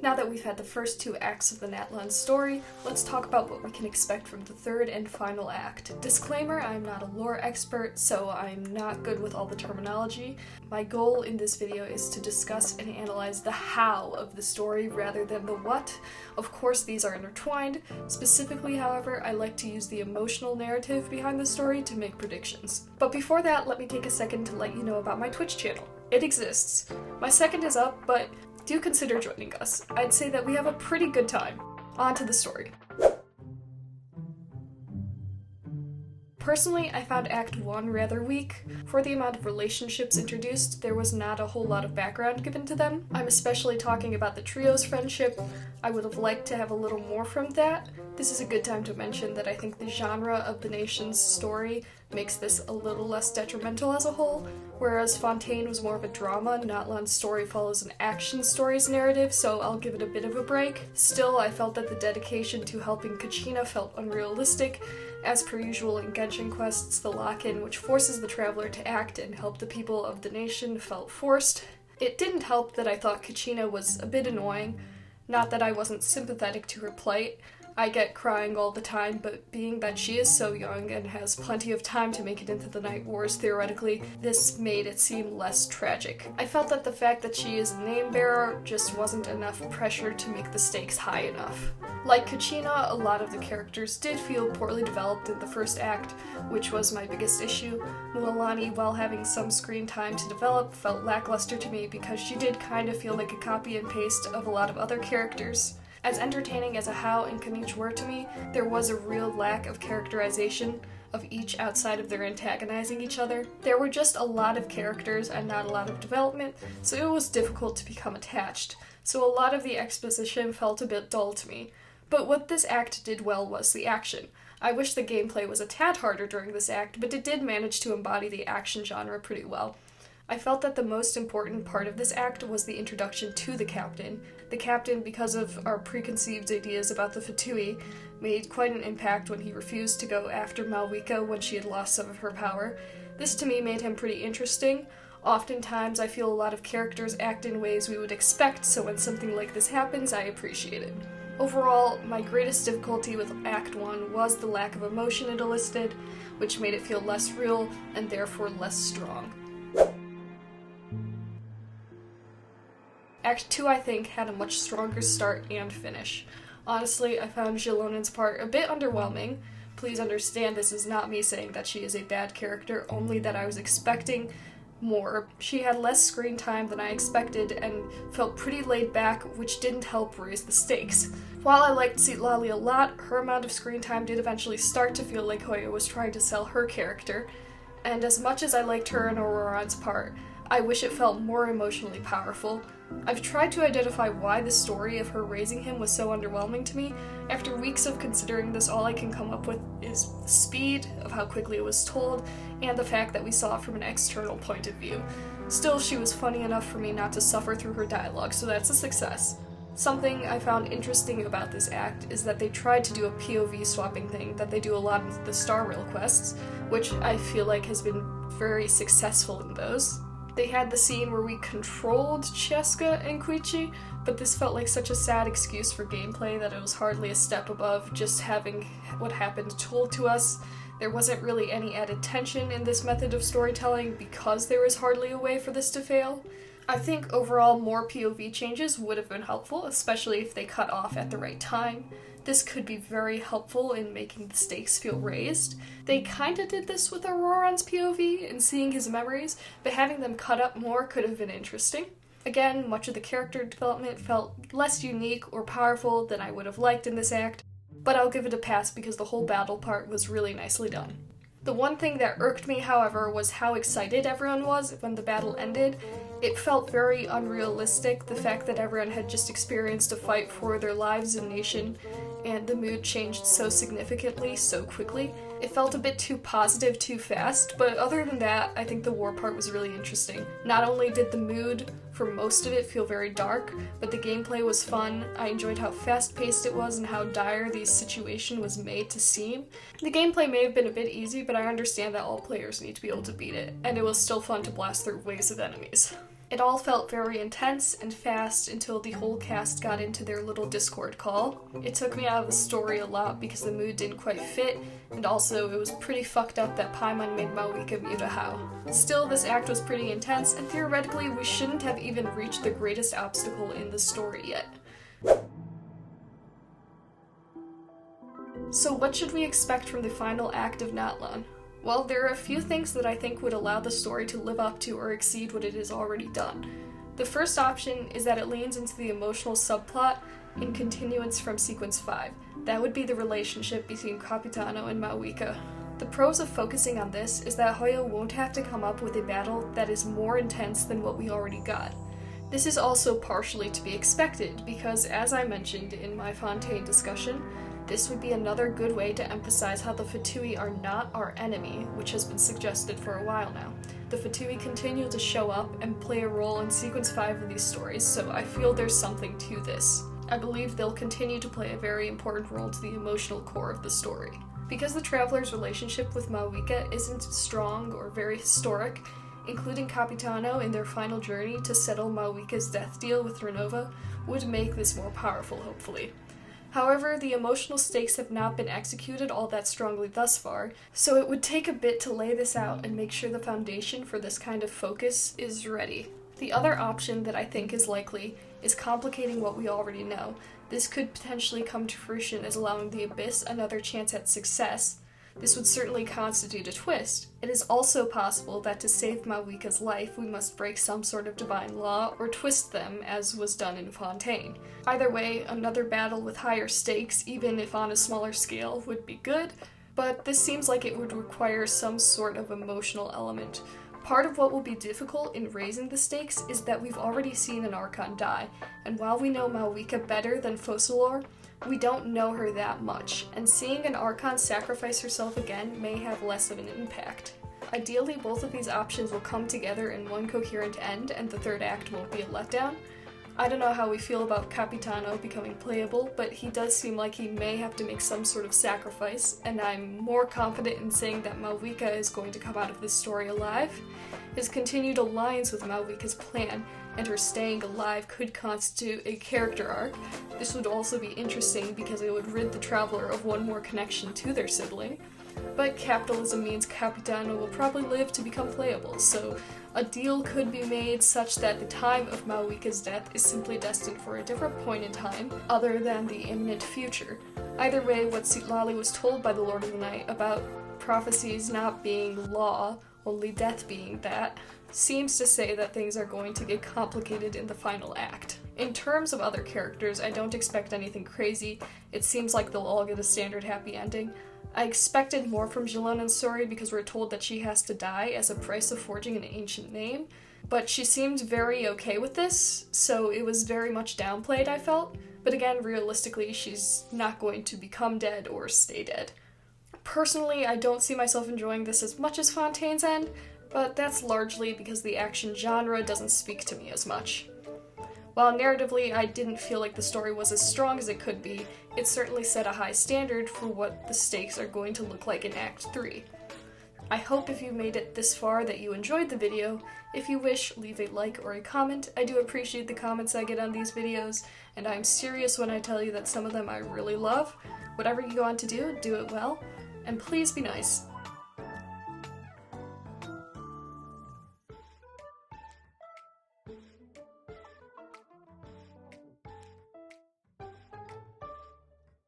Now that we've had the first two acts of the Natlan story, let's talk about what we can expect from the third and final act. Disclaimer, I'm not a lore expert, so I'm not good with all the terminology. My goal in this video is to discuss and analyze the how of the story rather than the what. Of course, these are intertwined. Specifically, however, I like to use the emotional narrative behind the story to make predictions. But before that, let me take a second to let you know about my Twitch channel. It exists. My second is up, but do consider joining us. I'd say that we have a pretty good time. On to the story. Personally, I found Act 1 rather weak. For the amount of relationships introduced, there was not a whole lot of background given to them. I'm especially talking about the trio's friendship. I would have liked to have a little more from that. This is a good time to mention that I think the genre of the nation's story makes this a little less detrimental as a whole. Whereas Fontaine was more of a drama, Natlan's story follows an action story's narrative, so I'll give it a bit of a break. Still, I felt that the dedication to helping Kachina felt unrealistic. As per usual in Genshin quests, the lock-in which forces the traveler to act and help the people of the nation felt forced. It didn't help that I thought Kachina was a bit annoying. Not that I wasn't sympathetic to her plight. I get crying all the time, but being that she is so young and has plenty of time to make it into the Night Wars theoretically, this made it seem less tragic. I felt that the fact that she is a name bearer just wasn't enough pressure to make the stakes high enough. Like Kachina, a lot of the characters did feel poorly developed in the first act, which was my biggest issue. Mualani, while having some screen time to develop, felt lackluster to me because she did kind of feel like a copy and paste of a lot of other characters. As entertaining as Ahau and Kanich were to me, there was a real lack of characterization of each outside of their antagonizing each other. There were just a lot of characters and not a lot of development, so it was difficult to become attached. So a lot of the exposition felt a bit dull to me. But what this act did well was the action. I wish the gameplay was a tad harder during this act, but it did manage to embody the action genre pretty well. I felt that the most important part of this act was the introduction to the captain. The captain, because of our preconceived ideas about the Fatui, made quite an impact when he refused to go after Mavuika when she had lost some of her power. This to me made him pretty interesting. Oftentimes I feel a lot of characters act in ways we would expect, so when something like this happens, I appreciate it. Overall, my greatest difficulty with Act 1 was the lack of emotion it elicited, which made it feel less real and therefore less strong. Act 2, I think, had a much stronger start and finish. Honestly, I found Xilonin's part a bit underwhelming. Please understand this is not me saying that she is a bad character, only that I was expecting more. She had less screen time than I expected and felt pretty laid back, which didn't help raise the stakes. While I liked Citlali a lot, her amount of screen time did eventually start to feel like Hoya was trying to sell her character. And as much as I liked her and Auroran's part, I wish it felt more emotionally powerful. I've tried to identify why the story of her raising him was so underwhelming to me. After weeks of considering this, all I can come up with is the speed of how quickly it was told, and the fact that we saw it from an external point of view. Still, she was funny enough for me not to suffer through her dialogue, so that's a success. Something I found interesting about this act is that they tried to do a POV swapping thing that they do a lot in the Star Rail quests, which I feel like has been very successful in those. They had the scene where we controlled Chasca and Quichi, but this felt like such a sad excuse for gameplay that it was hardly a step above just having what happened told to us. There wasn't really any added tension in this method of storytelling because there was hardly a way for this to fail. I think overall more POV changes would have been helpful, especially if they cut off at the right time. This could be very helpful in making the stakes feel raised. They kinda did this with Auroran's POV and seeing his memories, but having them cut up more could have been interesting. Again, much of the character development felt less unique or powerful than I would have liked in this act, but I'll give it a pass because the whole battle part was really nicely done. The one thing that irked me, however, was how excited everyone was when the battle ended. It felt very unrealistic, the fact that everyone had just experienced a fight for their lives and nation, and the mood changed so significantly, so quickly. It felt a bit too positive too fast, but other than that, I think the war part was really interesting. Not only did the mood for most of it feel very dark, but the gameplay was fun. I enjoyed how fast-paced it was and how dire the situation was made to seem. The gameplay may have been a bit easy, but I understand that all players need to be able to beat it, and it was still fun to blast through waves of enemies. It all felt very intense and fast until the whole cast got into their little Discord call. It took me out of the story a lot because the mood didn't quite fit, and also it was pretty fucked up that Paimon made Mavuika mute a How. Still, this act was pretty intense, and theoretically we shouldn't have even reached the greatest obstacle in the story yet. So what should we expect from the final act of Natlan? Well, there are a few things that I think would allow the story to live up to or exceed what it has already done. The first option is that it leans into the emotional subplot in continuance from Sequence 5. That would be the relationship between Capitano and Mavuika. The pros of focusing on this is that Hoyo won't have to come up with a battle that is more intense than what we already got. This is also partially to be expected, because as I mentioned in my Fontaine discussion, this would be another good way to emphasize how the Fatui are not our enemy, which has been suggested for a while now. The Fatui continue to show up and play a role in Sequence 5 of these stories, so I feel there's something to this. I believe they'll continue to play a very important role to the emotional core of the story. Because the Traveler's relationship with Mavuika isn't strong or very historic, including Capitano in their final journey to settle Mavuika's death deal with Renova would make this more powerful, hopefully. However, the emotional stakes have not been executed all that strongly thus far, so it would take a bit to lay this out and make sure the foundation for this kind of focus is ready. The other option that I think is likely is complicating what we already know. This could potentially come to fruition as allowing the Abyss another chance at success. This would certainly constitute a twist. It is also possible that to save Mavuika's life, we must break some sort of divine law or twist them, as was done in Fontaine. Either way, another battle with higher stakes, even if on a smaller scale, would be good, but this seems like it would require some sort of emotional element. Part of what will be difficult in raising the stakes is that we've already seen an Archon die, and while we know Mavuika better than Focalors, we don't know her that much, and seeing an Archon sacrifice herself again may have less of an impact. Ideally, both of these options will come together in one coherent end, and the third act won't be a letdown. I don't know how we feel about Capitano becoming playable, but he does seem like he may have to make some sort of sacrifice, and I'm more confident in saying that Mavuika is going to come out of this story alive. His continued alliance with Mavuika's plan and her staying alive could constitute a character arc. This would also be interesting because it would rid the Traveler of one more connection to their sibling. But capitalism means Capitano will probably live to become playable, so a deal could be made such that the time of Mavuika's death is simply destined for a different point in time, other than the imminent future. Either way, what Citlali was told by the Lord of the Night about prophecies not being law, only death being that, seems to say that things are going to get complicated in the final act. In terms of other characters, I don't expect anything crazy. It seems like they'll all get a standard happy ending. I expected more from Xilona's story because we're told that she has to die as a price of forging an ancient name, but she seemed very okay with this, so it was very much downplayed, I felt. But again, realistically, she's not going to become dead or stay dead. Personally, I don't see myself enjoying this as much as Fontaine's End, but that's largely because the action genre doesn't speak to me as much. While narratively I didn't feel like the story was as strong as it could be, it certainly set a high standard for what the stakes are going to look like in Act 3. I hope if you made it this far that you enjoyed the video. If you wish, leave a like or a comment. I do appreciate the comments I get on these videos, and I'm serious when I tell you that some of them I really love. Whatever you go on to do, do it well, and please be nice.